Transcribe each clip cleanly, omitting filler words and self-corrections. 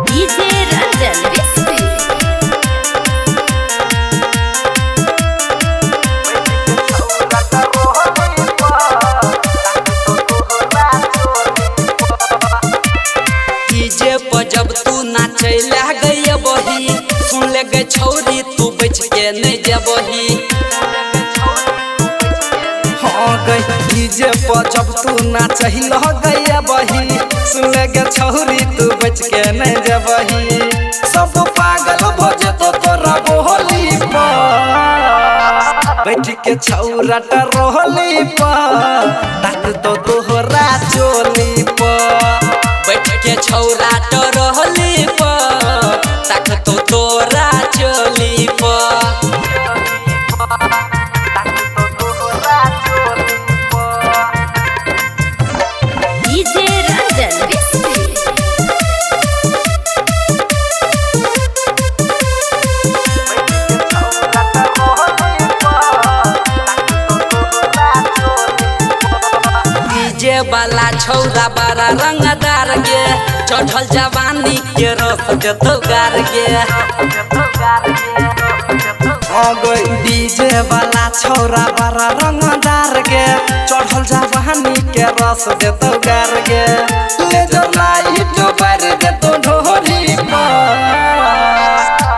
DJ Ranjan Bisfi DJ पर जब तू नाचे गई बही सुन ले गई छौरी तू बच के नहीं जबही। हाँ गई डीजे पर जब तू नाचे गई बही सुन ले गई छौरी तू बच के नहीं जबही। सब पागल भजे तो तोरा बोली बैठ के छौरा रोहली ताक तो तोहरा चोली बैठ के छौरा रोहली ताक तो तोरा चोली डीजे रंजन विस्फी डीजे वाला छौरा बड़ा रंगदार गे चढ़ल जवानी के रख देतो गार गे। डीजे वाला छौरा बड़ा रंगदार गे चढ़ल जवानी के रस देतो गार गे। ले जो लाइट बर देतो ढोरी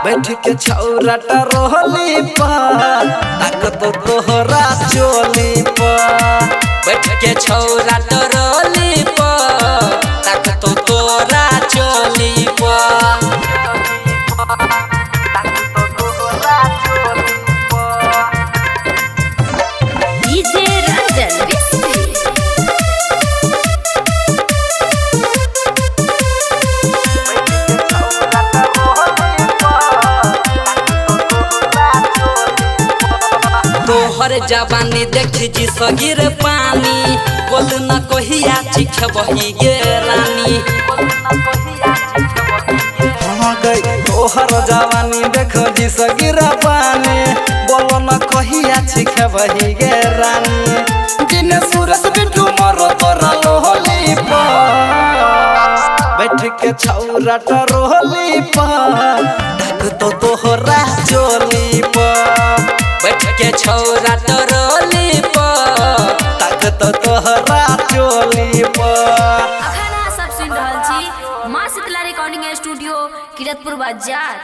बैठ के छौरा रोहली ताक तो तोहरा चोली बैठ के छौरा रोली ताक तो तोरा चोली डीजे रंजन विस्फी तोहर जवानी देख जी सगिर पानी बोल न कहिया चिख बही गे रानी। तोहर जवानी देख जी सगिर पानी बोल न कहिया चिख बही गे रानी। दिन सूरज बिटू मरो तोरा लोहली बैठ के छौरा रोहली ताक तो तोहरा चोली बैठ के छौरा रोली ताक तो तोहरा चोली। अखन सब सुन रहल छी माँ शीतला रिकॉर्डिंग स्टूडियो किरतपुर बाजार।